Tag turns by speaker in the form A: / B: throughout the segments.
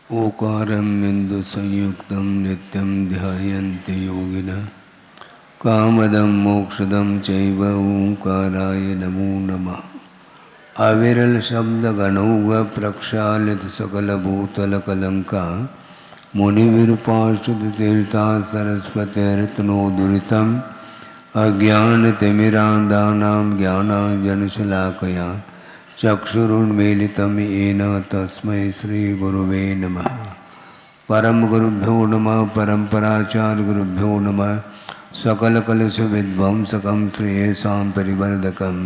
A: ओकारं बिन्दुसंयुक्तं नित्यं ध्यायन्ति योगिनः कामदं मोक्षदं चैव ओंकाराय नमो नमः। अविरल शब्द गणौघ प्रक्षालित सकल भूतल कलंका मुनिविरूपाश्रुत तीर्था सरस्वतीर्तनो दुरितम् अज्ञानतिमिरान्धानां ज्ञानाञ्जनशलाकया चक्षुरुन्मीलितं येन तस्मै श्रीगुरुवे नमः। परमगुरुभ्यो नमः। परम्पराचार्यगुरुभ्यो नमः। सकलकलुषविध्वंसकं श्रेयसां परिवर्धकं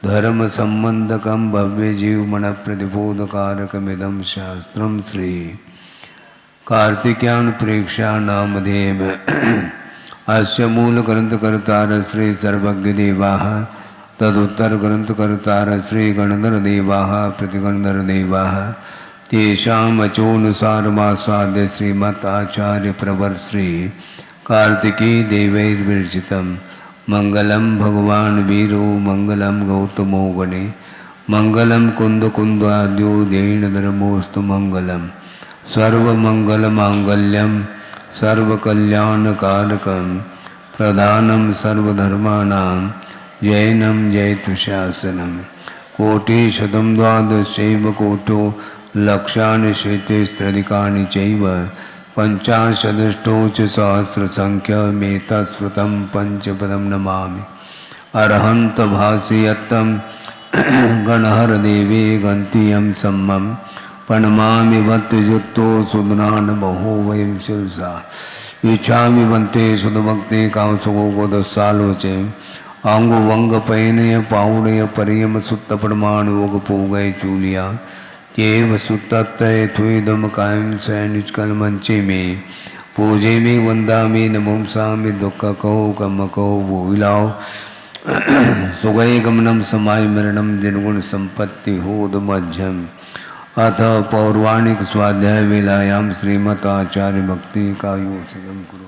A: धर्मसम्बन्धकं भव्यजीवमनप्रतिबोधकारकमिदं शास्त्रं श्री कार्तिकेयान् प्रेक्ष्या नामधेयम् अस्य मूलग्रन्थकर्तारः श्री सर्वज्ञदेवाः तदुत्तरग्रन्थकर्तारः श्री गणधरदेवाः प्रतिगणधरदेवाः तेषाम् अचोनुसारमासाद्य श्रीमत् आचार्यप्रवर श्री कार्तिकेय देवैर्विरचितं मंगलम भगवान वीरो मंगलम गौतमो गणे मंगलम कुंदकुंदाद्यो दीनधर्मोस्तु मंगलम सर्वमंगलमांगल्यम सर्वकल्याणकारकं प्रधानं सर्वधर्माणां जैनं जयतुशासनं कोटिशतं द्वादशैव कोटो लक्षाणि शेतेस्त्रधिकानि चैव पंचाशदष्टोच सहस्रसंख्यमेतत्श्रुतं पंचपदं नमामि। अरहंत भासयत्तं गणहरदेवे गन्तियं सम्मं प्रणमामि भक्तियुक्तो सुदनान् बहो वयं शिरसा इच्छामि वन्ते सुधभक्ते कामसुगोदसालोचे आंगो वंग पैनय पाउणय परियम सुत्त प्रमाण योग पोगय चूलिया केव सुतत्तय थुदम कायम सैनिचकल मंचे में पूजे में वंदा में नमुमसा में दुख कहो कम कहो भूलाओ सुगय गमनम समाय मरणम निर्गुण संपत्ति होद मध्यम अथ पौर्वाणिक स्वाध्याय वेलायाम श्रीमत आचार्य भक्ति का योगम कुरु।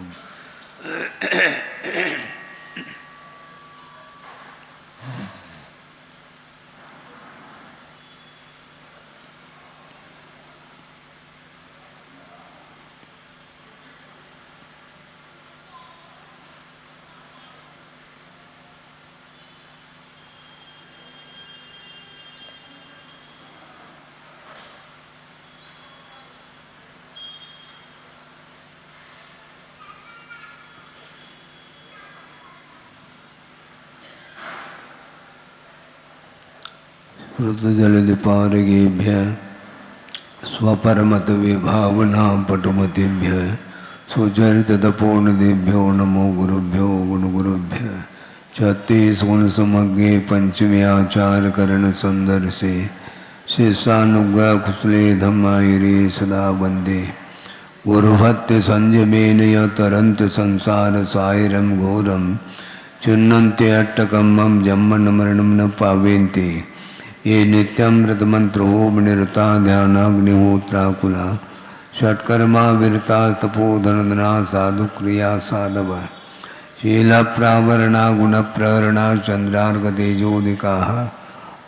A: जलदिपारगेभ्य स्वपरमत विभावना पटुमतिभ्य सुचरितपूर्णदेभ्यो नमो गुरुभ्यो गुणगुरुभ्य। 36 गुण समज्ञे पंचमे आचार करण सुंदर से शिष्यानुग्रह कुशले धम्मायरे सदा वंदे गुरुभक्ति संयमेन तरंत संसार सायरम घोरम चुन्नन्ते अट्टकम्मं जम्मन मरणं न पावेन्ते ये नित्यमृत मंत्रो निरता ध्यानाग्निहोत्राकुला षट्कर्मा विरता तपोधनदना साधु क्रिया साधव शीला प्रावरणा गुण प्रहरणा चंद्रार्गतेजोदिका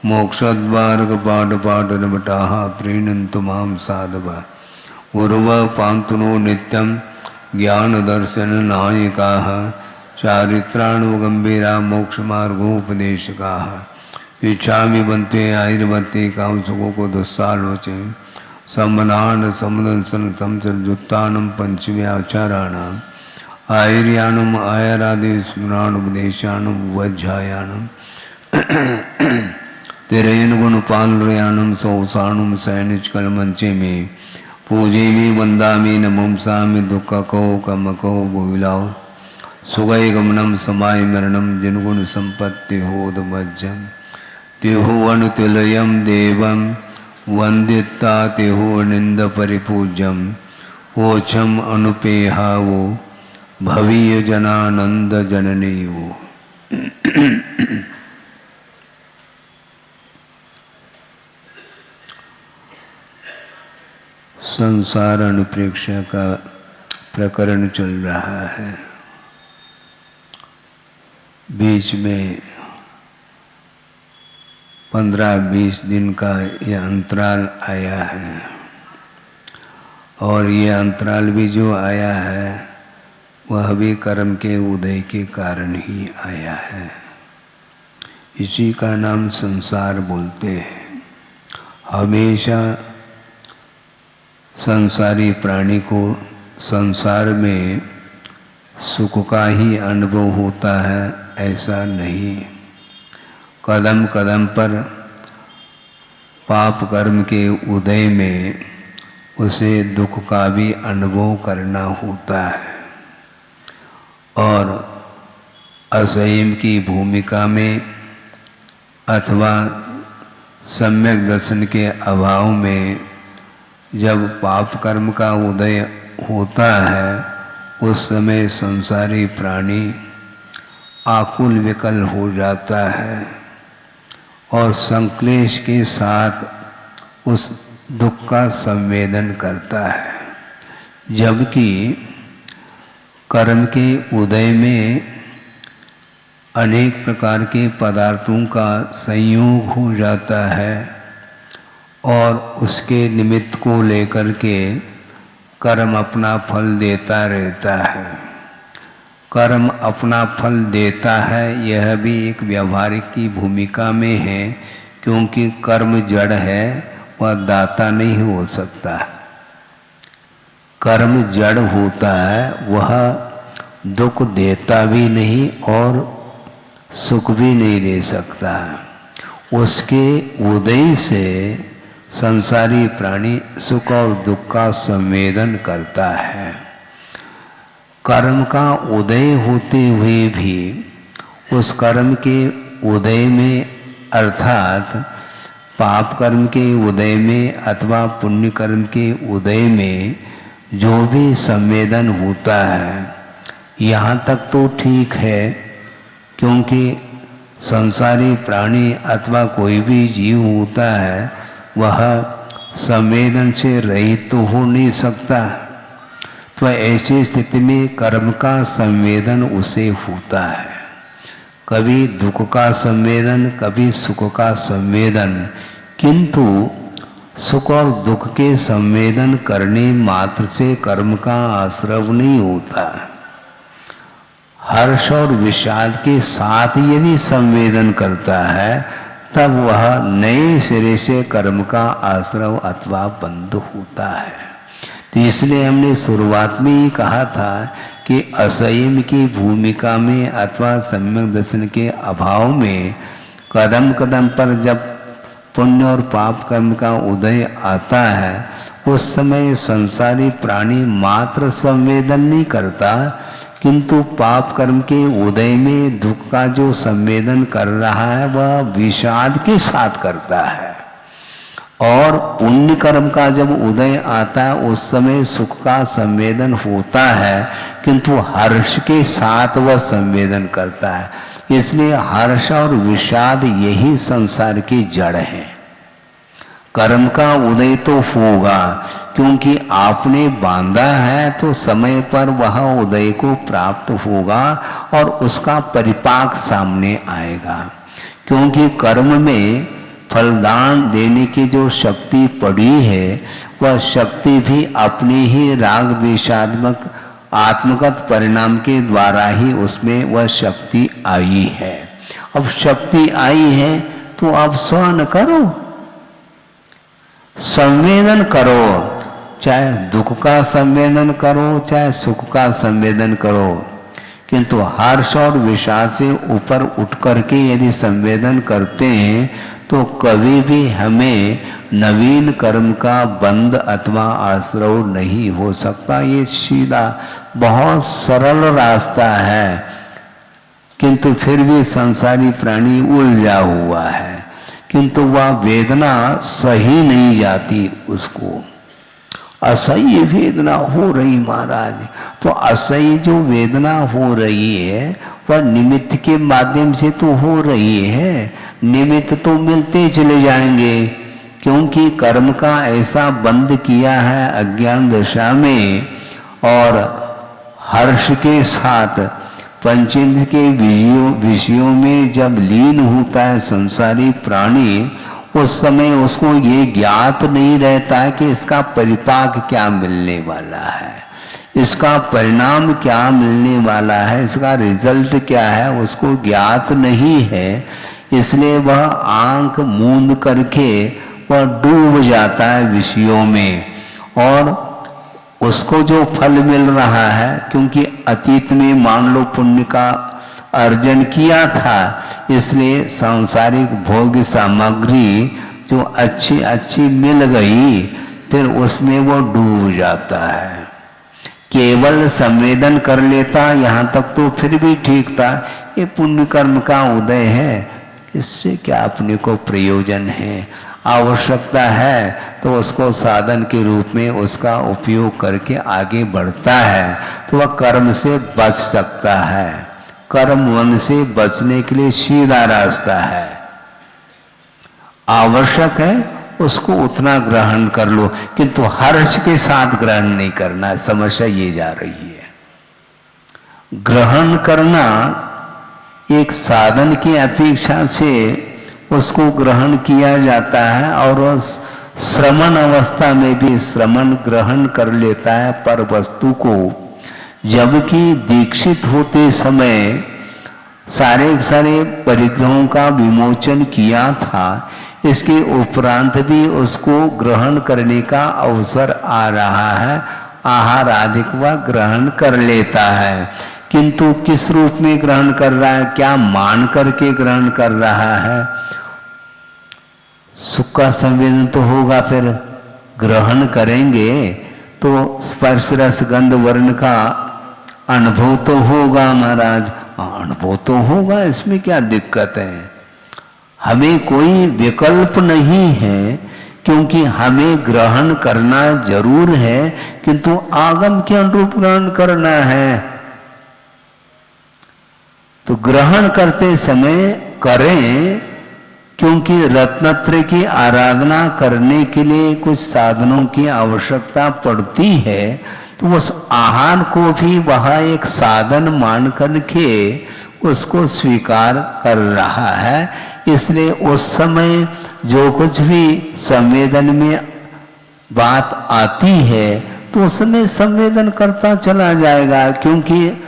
A: मोक्षद्वारक पाठ पाठ नमटा प्रीणन्तु मां साधव गुरुव पान्तुनो नित्यं ज्ञान दर्शन नायका चारित्राणुगंभीरा मोक्षमार्गोपदेशका इच्छामि बनते आयुर्वती काम सुखों को दुस्सालोचे सम्मनान समुदंसन समचर जुत्तानम पंचमे आचाराणाम आयुर्यानम आयरादि स्मरानुपदेशानम वज्जायानम तिरयन गुण पालयानम सौसाणुम सैनिचकल मंचे में पूजे में वंदा में नमुमसा में दुख कहो कम कहो भूलाओ सुगय गमनम समाय मरणम जिनगुण संपत्ति होद मज्जन तिहु अनुतिलयम देवम वंदिता तिहु निंद परिपूज्यम ओछम अनुपेहा वो भवीय जनानंद जननी वो। संसार अनुप्रेक्षा का प्रकरण चल रहा है। बीच में 15-20 दिन का यह अंतराल आया है। और ये अंतराल भी जो आया है वह भी कर्म के उदय के कारण ही आया है। इसी का नाम संसार बोलते हैं। हमेशा संसारी प्राणी को संसार में सुख का ही अनुभव होता है ऐसा नहीं। कदम कदम पर पाप कर्म के उदय में उसे दुख का भी अनुभव करना होता है। और असंयम की भूमिका में अथवा सम्यक दर्शन के अभाव में जब पाप कर्म का उदय होता है उस समय संसारी प्राणी आकुल विकल हो जाता है और संक्लेश के साथ उस दुख का संवेदन करता है। जबकि कर्म के उदय में अनेक प्रकार के पदार्थों का संयोग हो जाता है और उसके निमित्त को लेकर के कर्म अपना फल देता रहता है। कर्म अपना फल देता है यह भी एक व्यवहारिक की भूमिका में है, क्योंकि कर्म जड़ है, वह दाता नहीं हो सकता। कर्म जड़ होता है, वह दुख देता भी नहीं और सुख भी नहीं दे सकता। उसके उदय से संसारी प्राणी सुख और दुख का संवेदन करता है। कर्म का उदय होते हुए भी उस कर्म के उदय में अर्थात पाप कर्म के उदय में अथवा पुण्य कर्म के उदय में जो भी संवेदन होता है, यहाँ तक तो ठीक है, क्योंकि संसारी प्राणी अथवा कोई भी जीव होता है वह संवेदन से रहित तो हो नहीं सकता। तो ऐसी स्थिति में कर्म का संवेदन उसे होता है। कभी दुख का संवेदन, कभी सुख का संवेदन, किंतु सुख और दुख के संवेदन करने मात्र से कर्म का आश्रव नहीं होता। हर्ष और विषाद के साथ यदि संवेदन करता है तब वह नए सिरे से कर्म का आश्रव अथवा बंध होता है। तो इसलिए हमने शुरुआत में ही कहा था कि असंयम की भूमिका में अथवा सम्यक दर्शन के अभाव में कदम कदम पर जब पुण्य और पाप कर्म का उदय आता है उस समय संसारी प्राणी मात्र संवेदन नहीं करता, किंतु पाप कर्म के उदय में दुख का जो संवेदन कर रहा है वह विषाद के साथ करता है। और पुण्य कर्म का जब उदय आता है उस समय सुख का संवेदन होता है, किंतु हर्ष के साथ वह संवेदन करता है। इसलिए हर्ष और विषाद यही संसार की जड़ है। कर्म का उदय तो होगा, क्योंकि आपने बांधा है तो समय पर वह उदय को प्राप्त होगा और उसका परिपाक सामने आएगा। क्योंकि कर्म में फलदान देने की जो शक्ति पड़ी है वह शक्ति भी अपनी ही राग द्वेषात्मक आत्मगत परिणाम के द्वारा ही उसमें वह शक्ति आई है। अब शक्ति आई है तो अब सहन करो, संवेदन करो, चाहे दुख का संवेदन करो चाहे सुख का संवेदन करो, किंतु हर्ष और विषाद से ऊपर उठ करके यदि संवेदन करते हैं तो कभी भी हमें नवीन कर्म का बंध अथवा आश्रव नहीं हो सकता। ये सीधा बहुत सरल रास्ता है, किंतु फिर भी संसारी प्राणी उलझा हुआ है, किंतु वह वेदना सही नहीं जाती उसको। असह्य वेदना हो रही महाराज, तो असह्य जो वेदना हो रही है वह निमित्त के माध्यम से तो हो रही है। निमित्त तो मिलते चले जाएंगे, क्योंकि कर्म का ऐसा बंध किया है अज्ञान दशा में। और हर्ष के साथ पंचेंद्र के विषयों में जब लीन होता है संसारी प्राणी, उस समय उसको ये ज्ञात नहीं रहता है कि इसका परिपाक क्या मिलने वाला है, इसका परिणाम क्या मिलने वाला है, इसका रिजल्ट क्या है, उसको ज्ञात नहीं है। इसलिए वह आंख मूंद करके वह डूब जाता है विषयों में, और उसको जो फल मिल रहा है, क्योंकि अतीत में मान लो पुण्य का अर्जन किया था, इसलिए सांसारिक भोग सामग्री जो अच्छी अच्छी मिल गई, फिर उसमें वो डूब जाता है। केवल संवेदन कर लेता, यहाँ तक तो फिर भी ठीक था, ये पुण्य कर्म का उदय है, इससे क्या अपने को प्रयोजन है, आवश्यकता है तो उसको साधन के रूप में उसका उपयोग करके आगे बढ़ता है, तो वह कर्म से बच सकता है। कर्म वन से बचने के लिए सीधा रास्ता है, आवश्यक है उसको उतना ग्रहण कर लो, किंतु हर्ष के साथ ग्रहण नहीं करना, समस्या ये जा रही है। ग्रहण करना एक साधन की अपेक्षा से उसको ग्रहण किया जाता है, और उस श्रमण अवस्था में भी श्रमण ग्रहण कर लेता है पर वस्तु को, जबकि दीक्षित होते समय सारे सारे परिग्रहों का विमोचन किया था, इसके उपरांत भी उसको ग्रहण करने का अवसर आ रहा है, आहार आदि वह ग्रहण कर लेता है, किंतु किस रूप में ग्रहण कर रहा है, क्या मान करके ग्रहण कर रहा है। सुख का संवेदन तो होगा, फिर ग्रहण करेंगे तो स्पर्श रस गंध वर्ण का अनुभव तो होगा महाराज, अनुभव तो होगा, इसमें क्या दिक्कत है। हमें कोई विकल्प नहीं है, क्योंकि हमें ग्रहण करना जरूर है, किंतु आगम के अनुरूप ग्रहण करना है। तो ग्रहण करते समय करें, क्योंकि रत्नत्रय की आराधना करने के लिए कुछ साधनों की आवश्यकता पड़ती है, तो उस आहार को भी वह एक साधन मान करके उसको स्वीकार कर रहा है। इसलिए उस समय जो कुछ भी संवेदन में बात आती है, तो उस समय संवेदन करता चला जाएगा, क्योंकि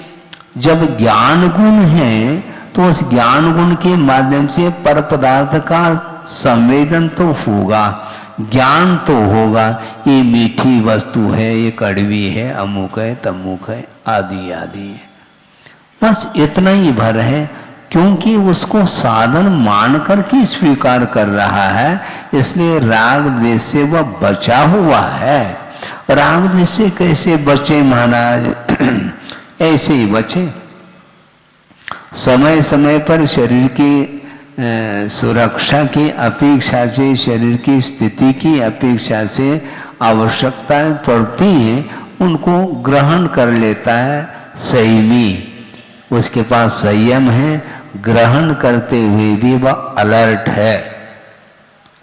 A: जब ज्ञान गुण है तो उस ज्ञान गुण के माध्यम से पर पदार्थ का संवेदन तो होगा, ज्ञान तो होगा, ये मीठी वस्तु है, ये कड़वी है, अमुक है, तमुक है, आदि आदि है, बस इतना ही भर है, क्योंकि उसको साधन मान करके स्वीकार कर रहा है। इसलिए राग द्वेष से वह बचा हुआ है। राग द्वेष से कैसे बचे महाराज? ऐसे ही बचे, समय समय पर शरीर की सुरक्षा की अपेक्षा से, शरीर की स्थिति की अपेक्षा से आवश्यकताएं पड़ती हैं, उनको ग्रहण कर लेता है संयमी, उसके पास संयम है, ग्रहण करते हुए भी वह अलर्ट है।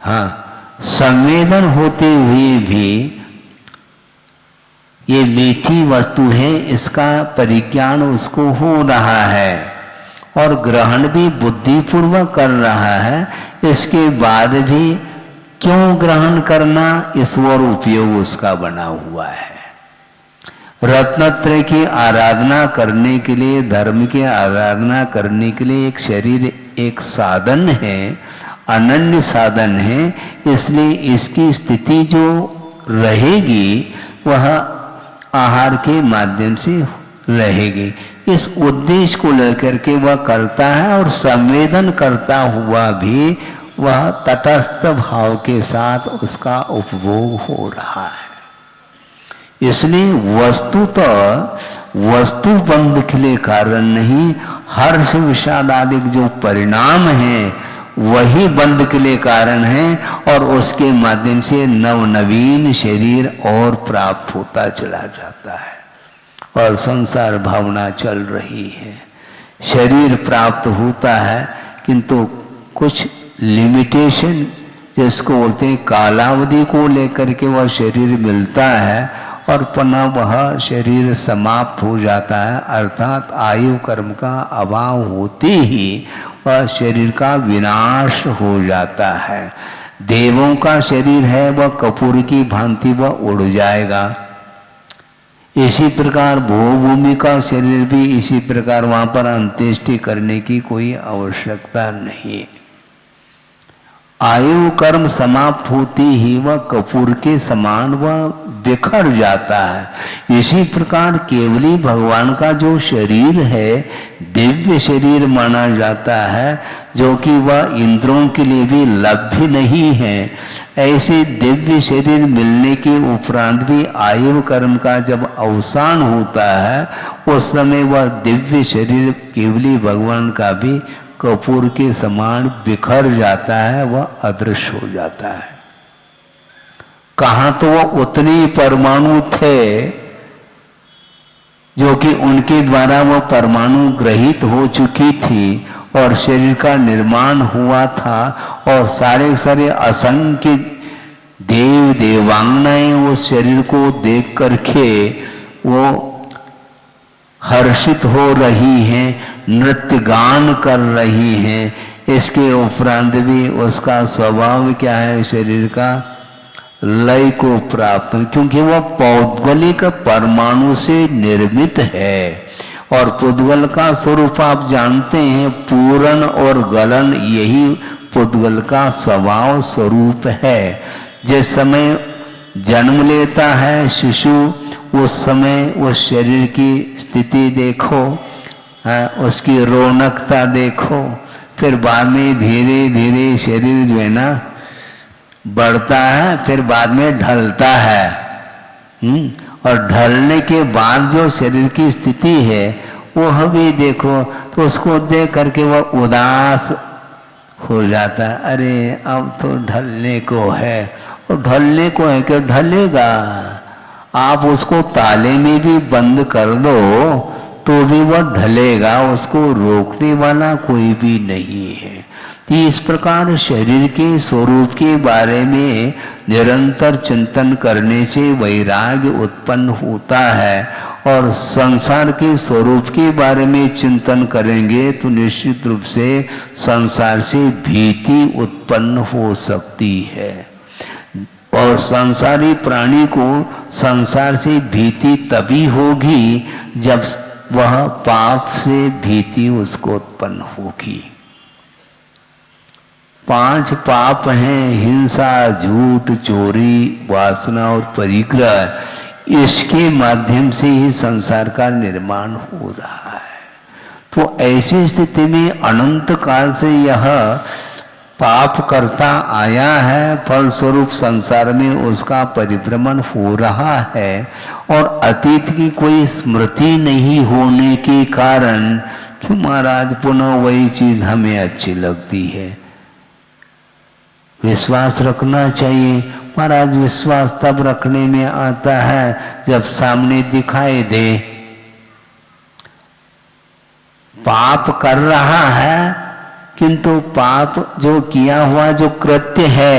A: हाँ, संवेदन होते हुए भी ये मीठी वस्तु है, इसका परिज्ञान उसको हो रहा है, और ग्रहण भी बुद्धिपूर्वक कर रहा है। इसके बाद भी क्यों ग्रहण करना, ईश्वर उपयोग उसका बना हुआ है। रत्नत्रय की आराधना करने के लिए, धर्म की आराधना करने के लिए एक शरीर एक साधन है, अनन्य साधन है। इसलिए इसकी स्थिति जो रहेगी वह आहार के माध्यम से रहेगी। इस उद्देश्य को लेकर के वह करता है, और संवेदन करता हुआ भी वह तटस्थ भाव के साथ उसका उपभोग हो रहा है। इसलिए वस्तु बंध के लिए कारण नहीं, हर्ष विषाद आदि जो परिणाम है वही बंध के लिए कारण है, और उसके माध्यम से नवीन शरीर और प्राप्त होता चला जाता है, और संसार भावना चल रही है। शरीर प्राप्त होता है, किंतु कुछ लिमिटेशन, जिसको बोलते हैं कालावधि को लेकर के वह शरीर मिलता है, और पुनः वह शरीर समाप्त हो जाता है। अर्थात आयु कर्म का अभाव होते ही वह शरीर का विनाश हो जाता है। देवों का शरीर है वह कपूर की भांति वह उड़ जाएगा। इसी प्रकार भूमि का शरीर भी इसी प्रकार वहां पर अंत्येष्टि करने की कोई आवश्यकता नहीं। आयु कर्म समाप्त होती ही वह कपूर के समान वह बिखर जाता है। इसी प्रकार केवली भगवान का जो शरीर है दिव्य शरीर माना जाता है, जो कि वह इंद्रों के लिए भी लभ्य नहीं है। ऐसे दिव्य शरीर मिलने के उपरांत भी आयु कर्म का जब अवसान होता है उस समय वह दिव्य शरीर केवली भगवान का भी कपूर के समान बिखर जाता है, वह अदृश्य हो जाता है। कहाँ तो वह उतने ही परमाणु थे जो कि उनके द्वारा वह परमाणु ग्रहित हो चुकी थी और शरीर का निर्माण हुआ था, और सारे सारे असंख्य देव देवांगनाएं उस शरीर को देख करके वो हर्षित हो रही हैं, नृत्य गान कर रही हैं। इसके उपरांत भी उसका स्वभाव क्या है, शरीर का लय को प्राप्त, क्योंकि वह पौद्गलिक परमाणु से निर्मित है। और पुद्गल का स्वरूप आप जानते हैं, पूरण और गलन यही पुद्गल का स्वभाव स्वरूप है। जिस समय जन्म लेता है शिशु उस समय उस शरीर की स्थिति देखो, उसकी रौनकता देखो, फिर बाद में धीरे धीरे शरीर जो है ना बढ़ता है, फिर बाद में ढलता है। और ढलने के बाद जो शरीर की स्थिति है वो भी देखो, तो उसको देख करके वह उदास हो जाता है। अरे अब तो ढलने को है, और ढलने को है कि ढलेगा। आप उसको ताले में भी बंद कर दो तो भी वह ढलेगा, उसको रोकने वाला कोई भी नहीं है। इस प्रकार शरीर के स्वरूप के बारे में निरंतर चिंतन करने से वैराग्य उत्पन्न होता है, और संसार के स्वरूप के बारे में चिंतन करेंगे तो निश्चित रूप से संसार से भीति उत्पन्न हो सकती है। और संसारी प्राणी को संसार से भीति तभी होगी जब वह पाप से भीति उसको उत्पन्न होगी। 5 पाप हैं, हिंसा, झूठ, चोरी, वासना और परिग्रह। इसके माध्यम से ही संसार का निर्माण हो रहा है। तो ऐसी स्थिति में अनंत काल से यह पाप करता आया है, फलस्वरूप संसार में उसका परिभ्रमण हो रहा है, और अतीत की कोई स्मृति नहीं होने के कारण कि महाराज पुनः वही चीज हमें अच्छी लगती है। विश्वास रखना चाहिए महाराज। विश्वास तब रखने में आता है जब सामने दिखाई दे पाप कर रहा है, किंतु पाप जो किया हुआ जो कृत्य है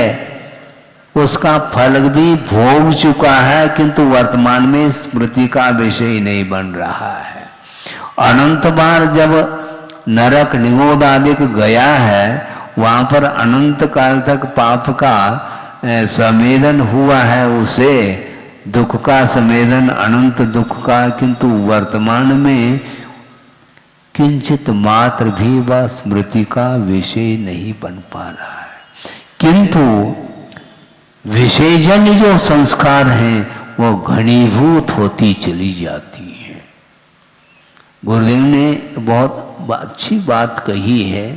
A: उसका फल भी भोग चुका है, किंतु वर्तमान में स्मृति का विषय नहीं बन रहा है। अनंत बार जब नरक निगोद आदि गया है वहां पर अनंत काल तक पाप का संवेदन हुआ है, उसे दुख का संवेदन, अनंत दुख का, किंतु वर्तमान में किंचित मात्र भी वह स्मृति का विषय नहीं बन पा रहा है। किंतु विषयजन्य जो संस्कार हैं वो घनीभूत होती चली जाती हैं। गुरुदेव ने बहुत अच्छी बात कही है,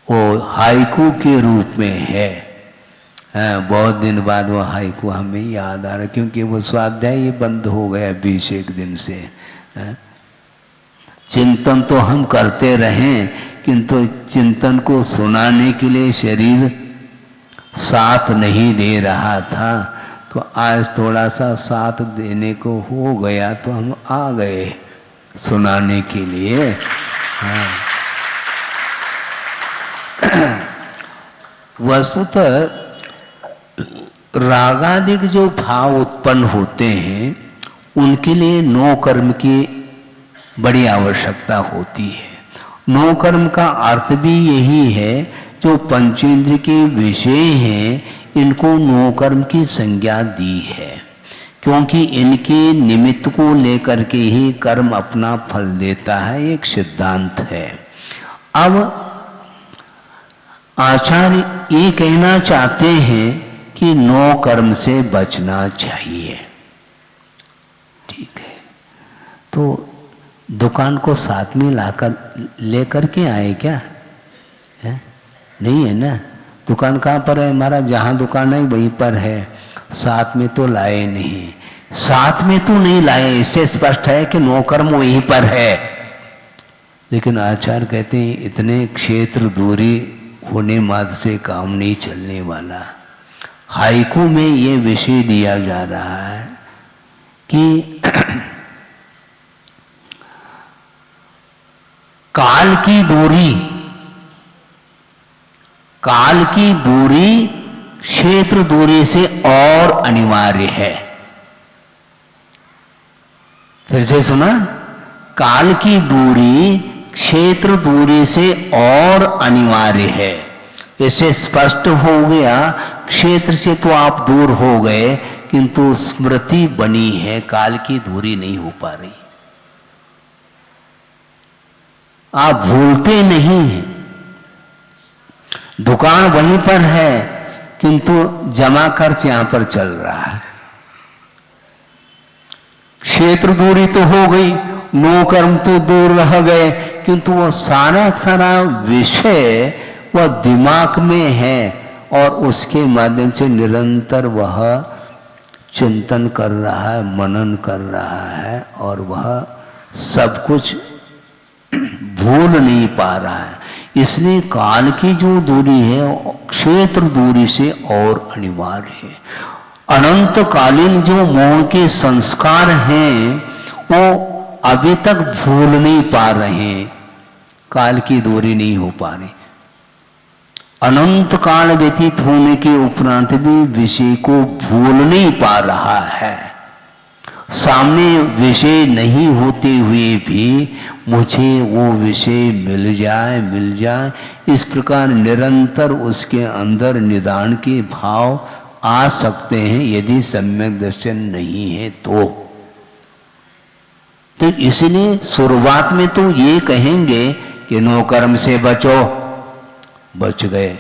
A: वो हाइकू के रूप में है। बहुत दिन बाद वो हाइकू हमें याद आ रहा, क्योंकि वो स्वाध्याय ये बंद हो गया 20 दिन से। चिंतन तो हम करते रहें, किंतु चिंतन को सुनाने के लिए शरीर साथ नहीं दे रहा था। तो आज थोड़ा सा साथ देने को हो गया तो हम आ गए सुनाने के लिए। वस्तुतः रागादिक जो भाव उत्पन्न होते हैं उनके लिए 9 कर्म की बड़ी आवश्यकता होती है। 9 कर्म का अर्थ भी यही है जो पंचेंद्रिय के विषय हैं इनको नो कर्म की संज्ञा दी है, क्योंकि इनके निमित्त को लेकर के ही कर्म अपना फल देता है, एक सिद्धांत है। अब आचार्य ये कहना चाहते हैं कि नो कर्म से बचना चाहिए। ठीक है, तो दुकान को साथ में लाकर लेकर के आए क्या है? नहीं है ना। दुकान कहाँ पर है हमारा? जहाँ दुकान है वहीं पर है, साथ में तो लाए नहीं। साथ में तो नहीं लाए, इससे स्पष्ट है कि नो कर्म वहीं पर है। लेकिन आचार्य कहते हैं इतने क्षेत्र दूरी होने मात्र से काम नहीं चलने वाला। हाइकू में ये विषय दिया जा रहा है कि काल की दूरी क्षेत्र दूरी से और अनिवार्य है। फिर से सुना, काल की दूरी क्षेत्र दूरी से और अनिवार्य है। इससे स्पष्ट हो गया, क्षेत्र से तो आप दूर हो गए किंतु स्मृति बनी है, काल की दूरी नहीं हो पा रही। आप भूलते नहीं हैं, दुकान वहीं पर है किंतु जमा खर्च यहां पर चल रहा है। क्षेत्र दूरी तो हो गई, नो कर्म तो दूर रह गए, किंतु वो सारा विषय वह दिमाग में है और उसके माध्यम से निरंतर वह चिंतन कर रहा है, मनन कर रहा है और वह सब कुछ भूल नहीं पा रहा है। इसलिए काल की जो दूरी है क्षेत्र दूरी से और अनिवार्य है। अनंतकालीन जो मोह के संस्कार हैं वो अभी तक भूल नहीं पा रहे, काल की दूरी नहीं हो पा रही। अनंत काल व्यतीत होने के उपरांत भी विषय को भूल नहीं पा रहा है। सामने विषय नहीं होते हुए भी मुझे वो विषय मिल जाए, इस प्रकार निरंतर उसके अंदर निदान के भाव आ सकते हैं यदि सम्यक दर्शन नहीं है तो इसलिए शुरुआत में तो ये कहेंगे कि नो कर्म से बचो, बच गए,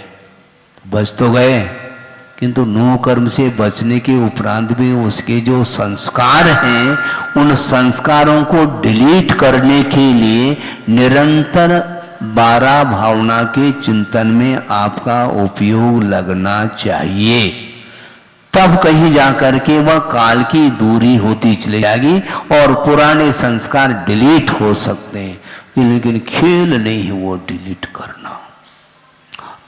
A: बच तो गए, किंतु नो कर्म से बचने के उपरांत भी उसके जो संस्कार हैं उन संस्कारों को डिलीट करने के लिए निरंतर 12 भावना के चिंतन में आपका उपयोग लगना चाहिए। तब कहीं जाकर के वह काल की दूरी होती चली जाएगी और पुराने संस्कार डिलीट हो सकते हैं, लेकिन खेल नहीं है वो डिलीट करना।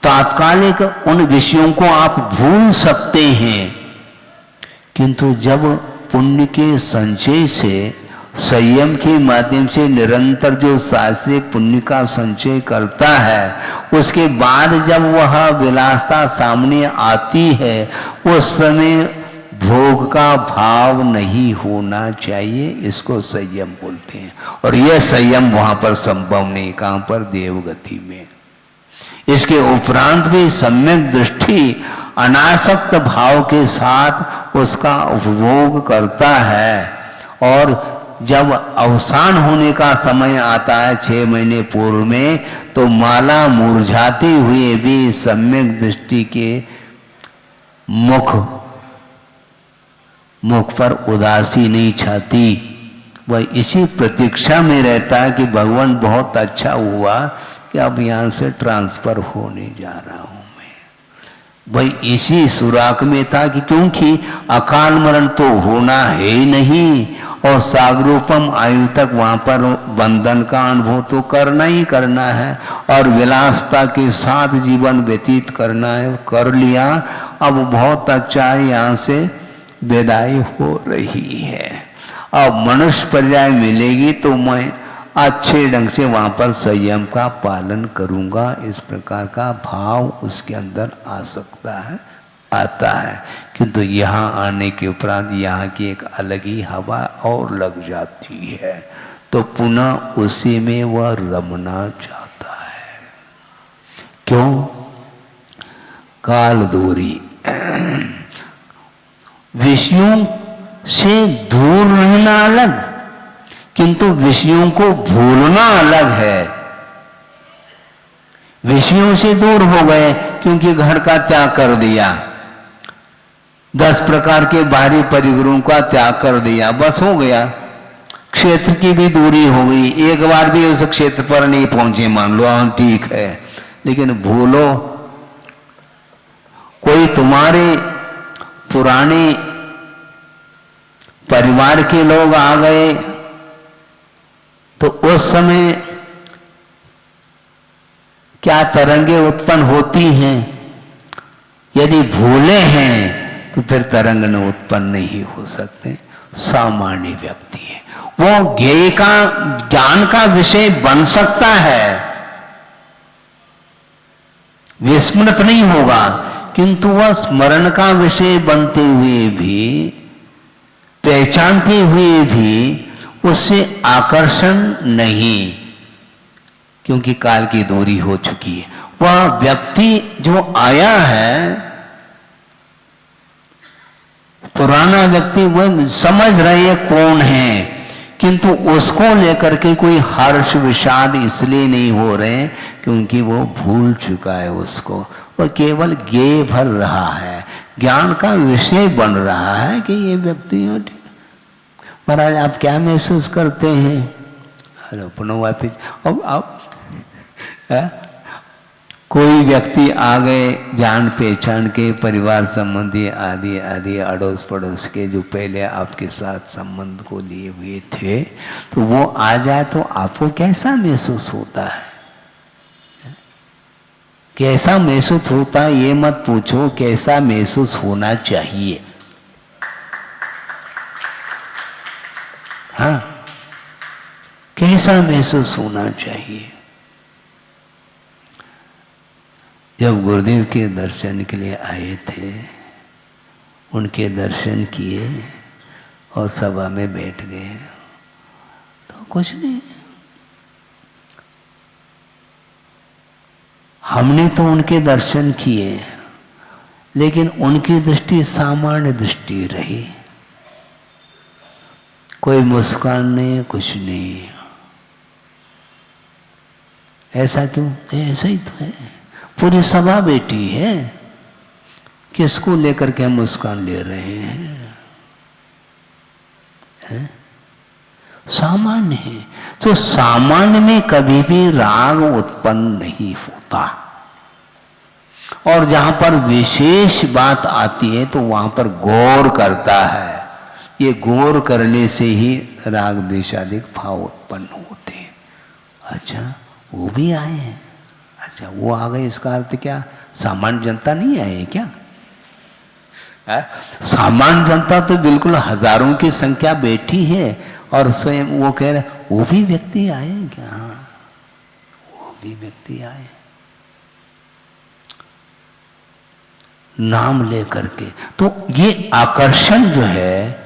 A: तात्कालिक उन विषयों को आप भूल सकते हैं, किंतु जब पुण्य के संचय से, संयम के माध्यम से निरंतर जो साहसी पुण्य का संचय करता है, उसके बाद जब वह विलासता सामने आती है उस समय भोग का भाव नहीं होना चाहिए। इसको संयम बोलते हैं और यह संयम वहां पर संभव नहीं, कहां पर? देवगति में। इसके उपरांत भी सम्यक दृष्टि अनासक्त भाव के साथ उसका उपभोग करता है और जब अवसान होने का समय आता है 6 महीने पूर्व में, तो माला मुरझाते हुए भी सम्यक दृष्टि के मुख पर उदासी नहीं छाती। वह इसी प्रतीक्षा में रहता है कि भगवान बहुत अच्छा हुआ कि अब यहाँ से ट्रांसफर होने जा रहा हूँ मैं। वही इसी सुराग में था कि क्योंकि अकाल मरण तो होना है ही नहीं और सागरूपम आयु तक वहां पर बंधन का अनुभव तो करना ही करना है और विलासता के साथ जीवन व्यतीत करना है, कर लिया। अब बहुत अच्छा है, यहाँ से विदाई हो रही है। अब मनुष्य पर्याय मिलेगी तो मैं अच्छे ढंग से वहां पर संयम का पालन करूंगा, इस प्रकार का भाव उसके अंदर आ सकता है, आता है। किंतु यहाँ आने के उपरांत यहाँ की एक अलग ही हवा और लग जाती है, तो पुनः उसी में वह रमना चाहता है। क्यों? काल दूरी। विषयों से दूर रहना अलग, किंतु विषयों को भूलना अलग है। विषयों से दूर हो गए क्योंकि घर का त्याग कर दिया, 10 प्रकार के बाहरी परिग्रहों का त्याग कर दिया, बस हो गया। क्षेत्र की भी दूरी हो गई, एक बार भी उस क्षेत्र पर नहीं पहुंचे, मान लो हाँ ठीक है, लेकिन भूलो कोई तुम्हारे पुराने परिवार के लोग आ गए तो उस समय क्या तरंगे उत्पन्न होती हैं, यदि भूले हैं तो फिर तरंग न उत्पन्न नहीं हो सकते। सामान्य व्यक्ति है वो ज्ञेय का ज्ञान का विषय बन सकता है, विस्मृत नहीं होगा, किंतु वह स्मरण का विषय बनते हुए भी, पहचानते हुए भी उससे आकर्षण नहीं, क्योंकि काल की दूरी हो चुकी है। वह व्यक्ति जो आया है, पुराना व्यक्ति, वह समझ रहे कौन है, किंतु उसको लेकर के कोई हर्ष विषाद इसलिए नहीं हो रहे क्योंकि वो भूल चुका है उसको। वह केवल ज्ञेय भर रहा है, ज्ञान का विषय बन रहा है कि ये व्यक्ति महाराज आप क्या महसूस करते हैं? अरे पुनः वापिस अब कोई व्यक्ति आ गए जान पहचान के, परिवार संबंधी आदि आदि अड़ोस पड़ोस के जो पहले आपके साथ संबंध को लिए हुए थे, तो वो आ जाए तो आपको कैसा महसूस होता है? कैसा महसूस होता है ये मत पूछो, कैसा महसूस होना चाहिए। हाँ, कैसा महसूस होना चाहिए? जब गुरुदेव के दर्शन के लिए आए थे, उनके दर्शन किए और सभा में बैठ गए, तो कुछ नहीं, हमने तो उनके दर्शन किए, लेकिन उनकी दृष्टि सामान्य दृष्टि रही, कोई मुस्कान नहीं, कुछ नहीं। ऐसा क्यों? ऐसा ही तो है, पूरी सभा बैठी है, किसको लेकर के हम मुस्कान ले रहे हैं? सामान्य है, तो सामान्य में कभी भी राग उत्पन्न नहीं होता, और जहां पर विशेष बात आती है तो वहां पर गौर करता है। ये गौर करने से ही राग द्वेषादिक भाव उत्पन्न होते हैं। अच्छा वो भी आए हैं, अच्छा वो आ गए, इसका अर्थ क्या सामान्य जनता नहीं आए क्या? सामान्य जनता तो बिल्कुल हजारों की संख्या बैठी है, और स्वयं वो कह रहे वो भी व्यक्ति आए क्या? हाँ वो भी व्यक्ति आए, नाम लेकर के। तो ये आकर्षण जो है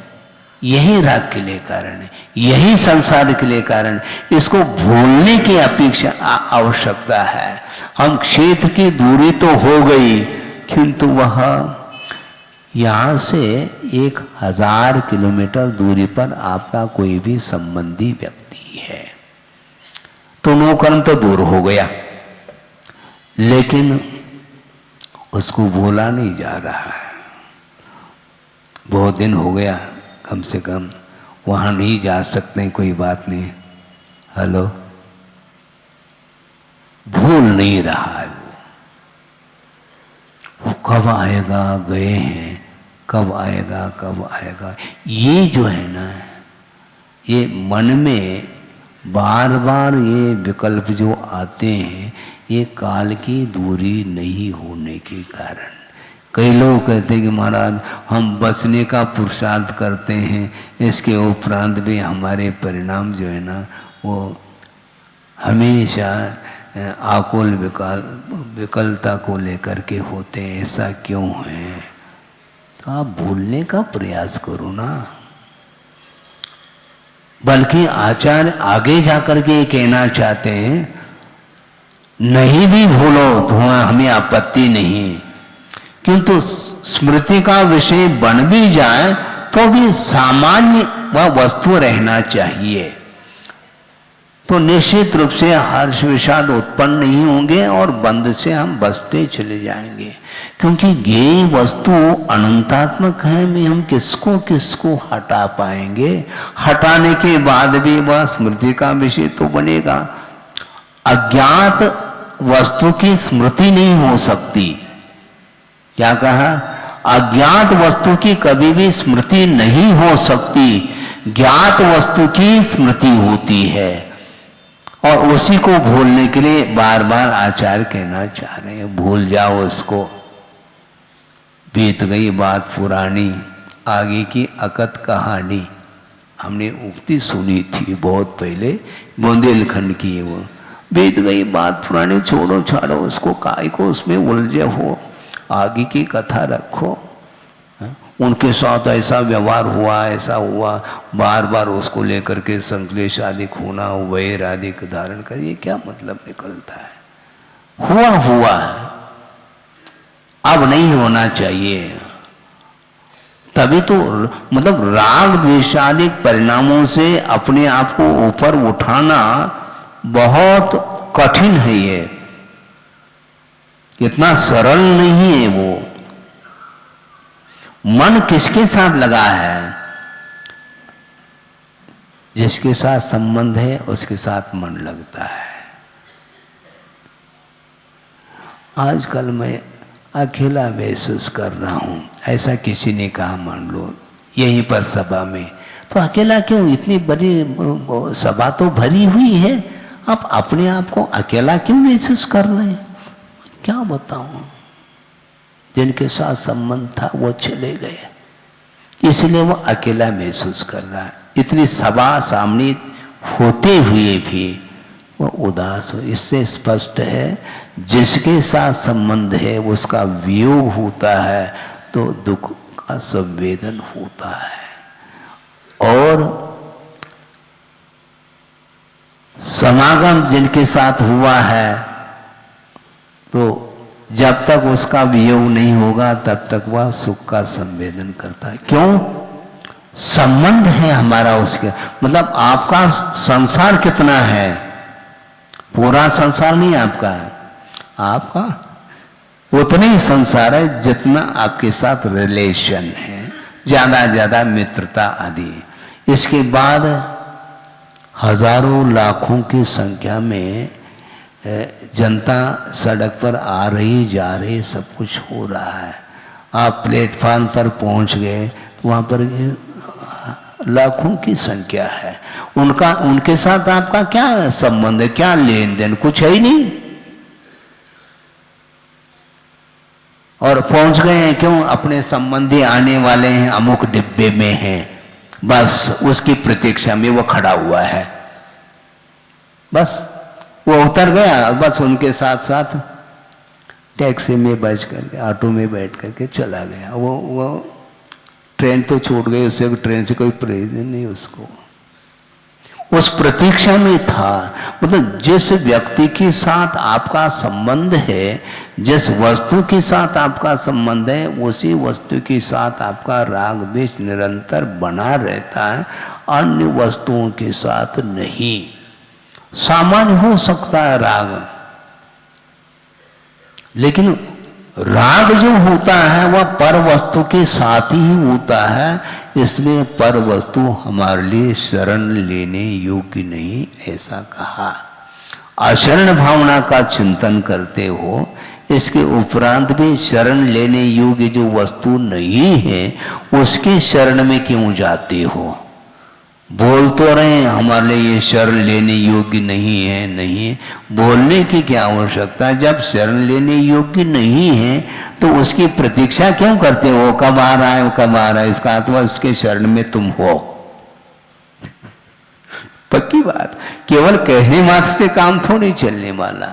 A: यही राग के लिए कारण है, यही संसार के लिए कारण। इसको भूलने की अपेक्षा आवश्यकता है। हम क्षेत्र की दूरी तो हो गई, किंतु वह यहाँ से 1000 किलोमीटर दूरी पर आपका कोई भी संबंधी व्यक्ति है, तो नो कर्म तो दूर हो गया, लेकिन उसको भूला नहीं जा रहा है। बहुत दिन हो गया, कम से कम वहाँ नहीं जा सकते, कोई बात नहीं, हेलो, भूल नहीं रहा है वो कब आएगा, गए हैं, कब आएगा कब आएगा, ये जो है ना, ये मन में बार बार ये विकल्प जो आते हैं, ये काल की दूरी नहीं होने के कारण। कई लोग कहते हैं कि महाराज हम बचने का पुरुषार्थ करते हैं, इसके उपरांत भी हमारे परिणाम जो है ना वो हमेशा आकुल विकलता को लेकर के होते हैं। ऐसा क्यों है? तो आप भूलने का प्रयास करो ना। बल्कि आचार्य आगे जाकर के कहना चाहते हैं, नहीं भी भूलो तो हमें आपत्ति नहीं, किंतु स्मृति का विषय बन भी जाए तो भी सामान्य वह वस्तु रहना चाहिए, तो निश्चित रूप से हर्ष विषाद उत्पन्न नहीं होंगे और बंध से हम बसते चले जाएंगे। क्योंकि ज्ञेय वस्तु अनंतात्मक है, में हम किसको किसको हटा पाएंगे। हटाने के बाद भी वह स्मृति का विषय तो बनेगा। अज्ञात वस्तु की स्मृति नहीं हो सकती। क्या कहा? अज्ञात वस्तु की कभी भी स्मृति नहीं हो सकती, ज्ञात वस्तु की स्मृति होती है। और उसी को भूलने के लिए बार बार आचार्य कहना चाह रहे हैं, भूल जाओ उसको, बीत गई बात पुरानी, आगे की अकत कहानी। हमने उक्ति सुनी थी बहुत पहले, बुंदेलखंड की, वो बीत गई बात पुरानी, छोड़ो छाड़ो उसको, काय को उसमें उलझे हो, आगे की कथा रखो। उनके साथ ऐसा व्यवहार हुआ, ऐसा हुआ, बार बार उसको लेकर के संक्लेश आदि होना, वैर आदि धारण करिए, क्या मतलब निकलता है? हुआ हुआ है, अब नहीं होना चाहिए। तभी तो मतलब राग द्वेषादिक परिणामों से अपने आप को ऊपर उठाना बहुत कठिन है। ये इतना सरल नहीं है। वो मन किसके साथ लगा है? जिसके साथ संबंध है उसके साथ मन लगता है। आजकल मैं अकेला महसूस कर रहा हूं, ऐसा किसी ने कहा, मान लो यहीं पर सभा में, तो अकेला क्यों? इतनी बड़ी सभा तो भरी हुई है, आप अपने आप को अकेला क्यों महसूस कर रहे हैं? क्या बताऊं, जिनके साथ संबंध था वो चले गए, इसलिए वो अकेला महसूस कर रहा है। इतनी सभा सामने होते हुए भी वो उदास हो। इससे स्पष्ट है, जिसके साथ संबंध है उसका वियोग होता है तो दुख का संवेदन होता है। और समागम जिनके साथ हुआ है तो जब तक उसका वियोग नहीं होगा तब तक वह सुख का संवेदन करता है। क्यों? संबंध है हमारा उसके, मतलब आपका संसार कितना है? पूरा संसार नहीं आपका है, आपका उतना ही संसार है जितना आपके साथ रिलेशन है, ज्यादा मित्रता आदि। इसके बाद हजारों लाखों की संख्या में जनता सड़क पर आ रही जा रही, सब कुछ हो रहा है। आप प्लेटफार्म पर पहुंच गए तो वहां पर लाखों की संख्या है। उनके साथ आपका क्या संबंध है? क्या लेन देन? कुछ है ही नहीं। और पहुंच गए हैं क्यों? अपने संबंधी आने वाले हैं, अमुक डिब्बे में हैं, बस उसकी प्रतीक्षा में वो खड़ा हुआ है। बस वो उतर गया, बस उनके साथ साथ टैक्सी में बैठ करके, ऑटो में बैठ करके चला गया। वो ट्रेन तो छूट गई, उससे ट्रेन से कोई प्रयोजन नहीं उसको। उस प्रतीक्षा में था। मतलब जिस व्यक्ति के साथ आपका संबंध है, जिस वस्तु के साथ आपका संबंध है, उसी वस्तु के साथ आपका राग द्वेष निरंतर बना रहता है, अन्य वस्तुओं के साथ नहीं। सामान्य हो सकता है राग, लेकिन राग जो होता है वह पर वस्तु के साथ ही होता है। इसलिए पर वस्तु हमारे लिए शरण लेने योग्य नहीं, ऐसा कहा। अशरण भावना का चिंतन करते हो, इसके उपरांत भी शरण लेने योग्य जो वस्तु नहीं है उसके शरण में क्यों जाते हो? बोल तो रहे हमारे लिए ये शरण लेने योग्य नहीं है, नहीं है। बोलने की क्या आवश्यकता है? जब शरण लेने योग्य नहीं है तो उसकी प्रतीक्षा क्यों करते हो? कब आ रहा है, कब आ रहा है? इसका अथवा उसके शरण में तुम हो। पक्की बात, केवल कहने मात्र से काम थोड़ी चलने वाला।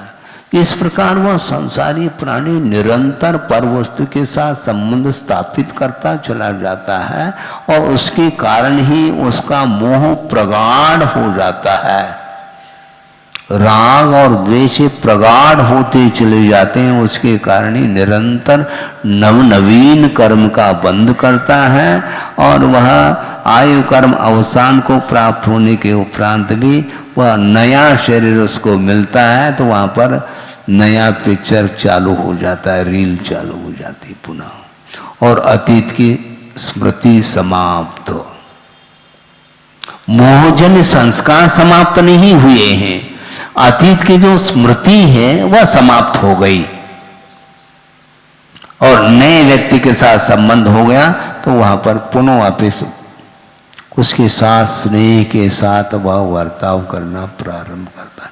A: इस प्रकार वह संसारी प्राणी निरंतर पर वस्तु के साथ संबंध स्थापित करता चला जाता है और उसके कारण ही उसका मोह प्रगाढ़ हो जाता है। राग और द्वेष प्रगाढ़ होते चले जाते हैं, उसके कारण ही निरंतर नवीन कर्म का बंध करता है और वह आयु कर्म अवसान को प्राप्त होने के उपरांत भी वह नया शरीर उसको मिलता है, तो वहाँ पर नया पिक्चर चालू हो जाता है, रील चालू हो जाती है पुनः, और अतीत की स्मृति समाप्त हो। मोहजन्य संस्कार समाप्त नहीं हुए हैं, अतीत की जो स्मृति है वह समाप्त हो गई और नए व्यक्ति के साथ संबंध हो गया, तो वहां पर पुनः वापस उसके साथ स्नेह के साथ वह वर्ताव करना प्रारंभ करता है।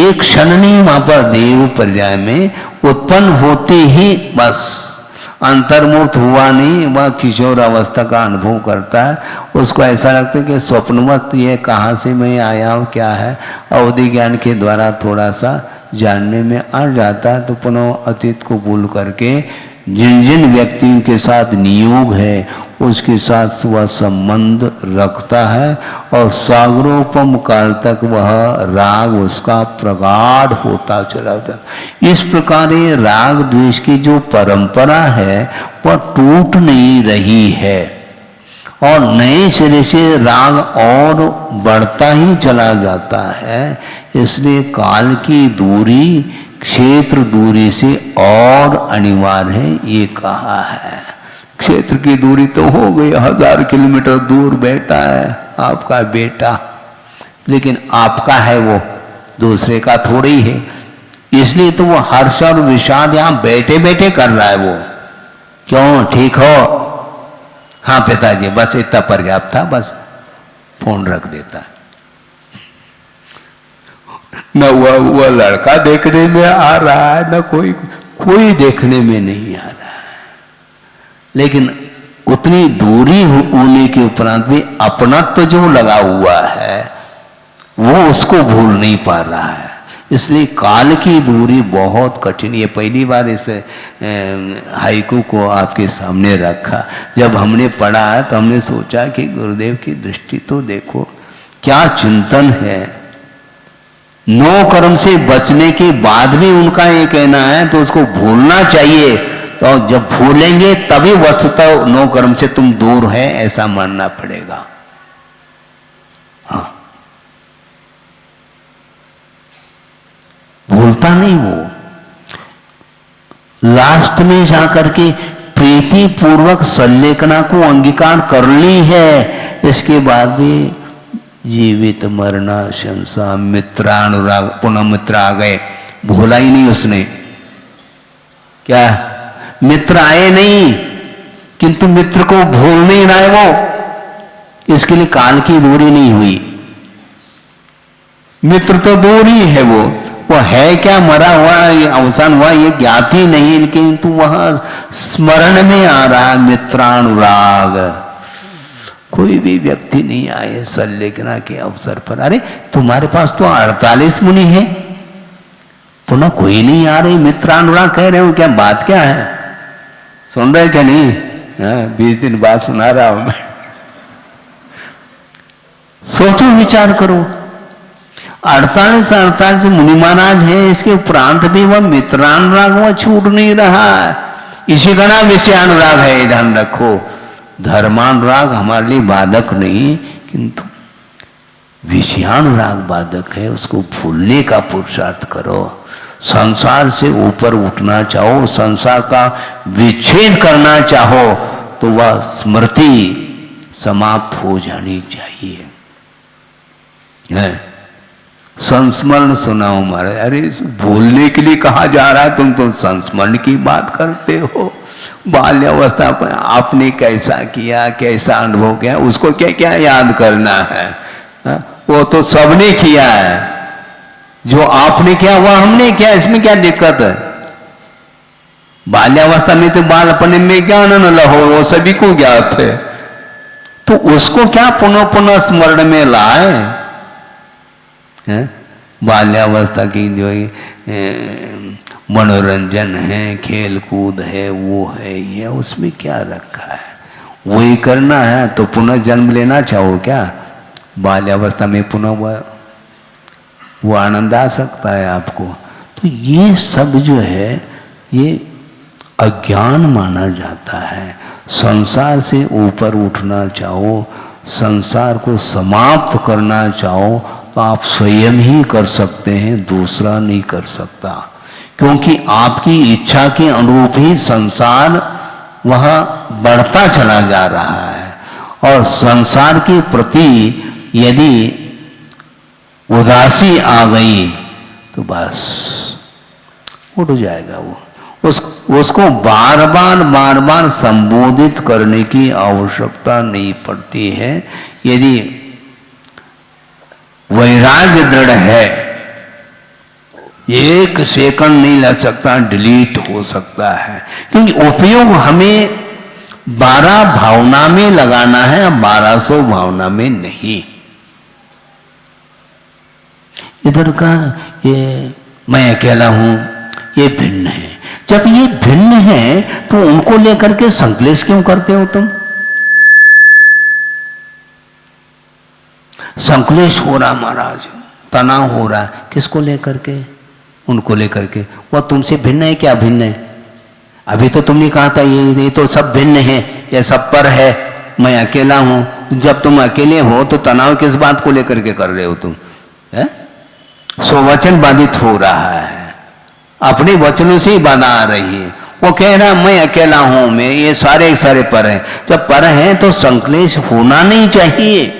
A: एक क्षण नहीं वहां पर देव पर्याय में उत्पन्न होते ही बस अंतर्मूर्त हुआ नहीं, वह किशोर अवस्था का अनुभव करता है। उसको ऐसा लगता है कि स्वप्नवत ये कहाँ से मैं आया हूँ, क्या है, अवधि ज्ञान के द्वारा थोड़ा सा जानने में आ जाता है, तो पुनः अतीत को भूल करके जिन जिन व्यक्तियों के साथ नियोग है उसके साथ वह संबंध रखता है और सागरोपम काल तक वह राग उसका प्रगाढ़ होता चला जाता। इस प्रकार ये राग द्वेष की जो परंपरा है वह टूट नहीं रही है और नए सिरे से राग और बढ़ता ही चला जाता है। इसलिए काल की दूरी क्षेत्र दूरी से और अनिवार्य है, ये कहा है। क्षेत्र की दूरी तो हो गई, 1000 किलोमीटर दूर बैठा है आपका बेटा, लेकिन आपका है वो, दूसरे का थोड़ी है। इसलिए तो वो हर्ष और विषाद यहां बैठे बैठे कर रहा है वो। क्यों, ठीक हो? हाँ पिताजी, बस इतना पर्याप्त था, बस फोन रख देता है। न वह लड़का देखने में आ रहा है, न कोई देखने में नहीं आ रहा है, लेकिन उतनी दूरी होने के उपरांत भी अपनत्व जो लगा हुआ है वो उसको भूल नहीं पा रहा है। इसलिए काल की दूरी बहुत कठिन। ये पहली बार इस हाइकू को आपके सामने रखा। जब हमने पढ़ा तो हमने सोचा कि गुरुदेव की दृष्टि तो देखो, क्या चिंतन है। 9 कर्म से बचने के बाद भी उनका ये कहना है तो उसको भूलना चाहिए, तो जब भूलेंगे तभी वस्तुतः 9 कर्म से तुम दूर है ऐसा मानना पड़ेगा। हाँ, भूलता नहीं वो। लास्ट में जाकर के प्रीति पूर्वक संलेखना को अंगीकार कर ली है, इसके बाद भी जीवित मरना शंसा मित्रानुराग, पुनः मित्र आ गए, भूला ही नहीं उसने। क्या मित्र आए नहीं, किंतु मित्र को भूल नहीं रहा है वो, इसके लिए काल की दूरी नहीं हुई। मित्र तो दूरी है, वो है क्या, मरा हुआ, अवसान हुआ, ये ज्ञात ही नहीं, किंतु वह स्मरण में आ रहा है मित्रानुराग। कोई भी व्यक्ति नहीं आए संलेखना के अवसर पर। अरे तुम्हारे पास तो 48 मुनि है, पुनः कोई नहीं आ रही, मित्रानुराग कह रहे हो, क्या बात क्या है, सुन रहे क्या नहीं? 20 दिन बाद सुना रहा हूं मैं। सोचो, विचार करो, 48 मुनि महाराज है, इसके उपरांत भी वह मित्रानुराग वह छूट नहीं रहा है। इसी का नाम विषयानुराग है, ध्यान रखो। धर्मानुराग हमारे लिए बाधक नहीं, किंतु विषयानुराग बाधक है। उसको भूलने का पुरुषार्थ करो। संसार से ऊपर उठना चाहो, संसार का विच्छेद करना चाहो, तो वह स्मृति समाप्त हो जानी चाहिए। है संस्मरण सुनाओ महाराज। अरे भूलने के लिए कहा जा रहा है, तुम तो संस्मरण की बात करते हो। बाल्यावस्था पर आपने कैसा किया, कैसा अनुभव किया, उसको क्या क्या याद करना है? वो तो सबने किया है, जो आपने किया वह हमने किया, इसमें क्या दिक्कत है? बाल्यावस्था में तो बालपन में ज्ञान न लहो, वो सभी को ज्ञात है, तो उसको क्या पुनः पुनः स्मरण में लाए? बाल्यावस्था की जो मनोरंजन है, खेल कूद है, वो है, ये उसमें क्या रखा है? वही करना है तो पुनः जन्म लेना चाहो क्या? बाल्यावस्था में पुनः वह वो आनंद आ सकता है आपको। तो ये सब जो है ये अज्ञान माना जाता है। संसार से ऊपर उठना चाहो, संसार को समाप्त करना चाहो तो आप स्वयं ही कर सकते हैं, दूसरा नहीं कर सकता। क्योंकि आपकी इच्छा के अनुरूप ही संसार वहाँ बढ़ता चला जा रहा है। और संसार के प्रति यदि उदासी आ गई तो बस उठ जाएगा वो। उसको बार बार संबोधित करने की आवश्यकता नहीं पड़ती है। यदि वैराग्य दृढ़ है, एक सेकंड नहीं लग सकता, डिलीट हो सकता है। क्योंकि उपयोग हमें 12 भावना में लगाना है, 1200 भावना में नहीं। इधर का ये मैं अकेला हूं, ये भिन्न है। जब ये भिन्न है तो उनको लेकर के संकलेश क्यों करते हो तुम? संकलेश हो रहा महाराज, तनाव हो रहा, किसको लेकर के? उनको लेकर के। वो तुमसे भिन्न है क्या? भिन्न है। अभी तो तुमने कहा था ये तो सब भिन्न है, ये सब पर है, मैं अकेला हूं। जब तुम अकेले हो तो तनाव किस बात को लेकर के कर रहे हो तुम? है स्ववचन बाधित हो रहा है, अपने वचनों से ही बाधा आ रही है। वो कह रहा मैं अकेला हूं, मैं ये सारे पर हैं। जब पर हैं तो संकलेश होना नहीं चाहिए।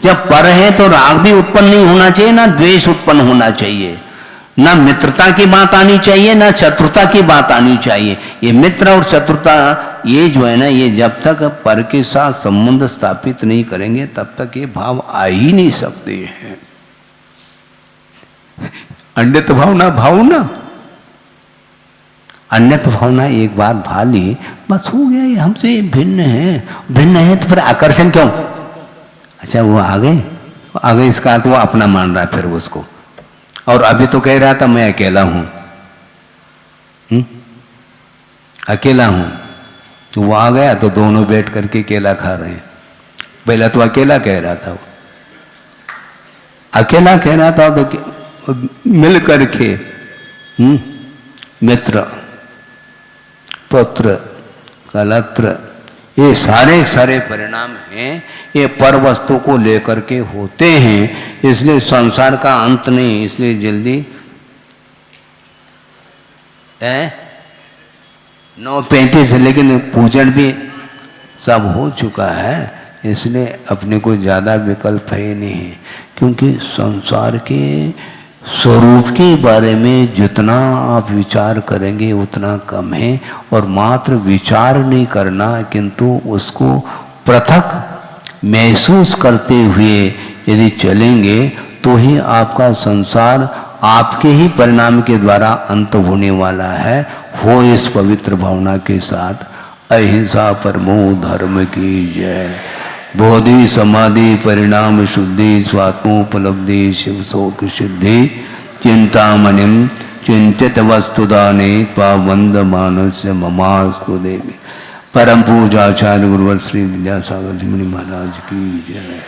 A: जब पर है तो राग भी उत्पन्न नहीं होना चाहिए, ना द्वेष उत्पन्न होना चाहिए, ना मित्रता की बात आनी चाहिए, ना शत्रुता की बात आनी चाहिए। ये मित्र और शत्रुता ये जो है ना, ये जब तक पर के साथ संबंध स्थापित नहीं करेंगे तब तक ये भाव आ ही नहीं सकते हैं। अन्यत भावना अन्यत भावना एक बार भा ली, बस हो गया, ये हमसे भिन्न है तो फिर आकर्षण क्यों? अच्छा वो आ गए इसका तो वो अपना मान रहा है फिर उसको। और अभी तो कह रहा था मैं अकेला हूं, अकेला हूं, तो वो आ गया तो दोनों बैठ करके केला खा रहे हैं। पहला तो अकेला कह रहा था, अकेला कह रहा था तो मिल करके मित्र पुत्र कलत्र ये सारे परिणाम हैं, ये पर वस्तु को लेकर के होते हैं। इसलिए संसार का अंत नहीं, इसलिए जल्दी 9:35 है, लेकिन पूजन भी सब हो चुका है, इसलिए अपने को ज़्यादा विकल्प है नहीं। क्योंकि संसार के स्वरूप के बारे में जितना आप विचार करेंगे उतना कम है। और मात्र विचार नहीं करना, किंतु उसको पृथक महसूस करते हुए यदि चलेंगे तो ही आपका संसार आपके ही परिणाम के द्वारा अंत होने वाला है। हो इस पवित्र भावना के साथ अहिंसा परमो धर्म की जय। बोधि समाधि परिणाम शुद्धि स्वात्मोपलब्धि शिव शोक सिद्धि चिंतामणिम चिंतित वस्तुदाने वंद मानस्य ममास्तु देवी। परम पूजाचार्य गुरुवर श्री विद्यासागर जी महाराज की जय।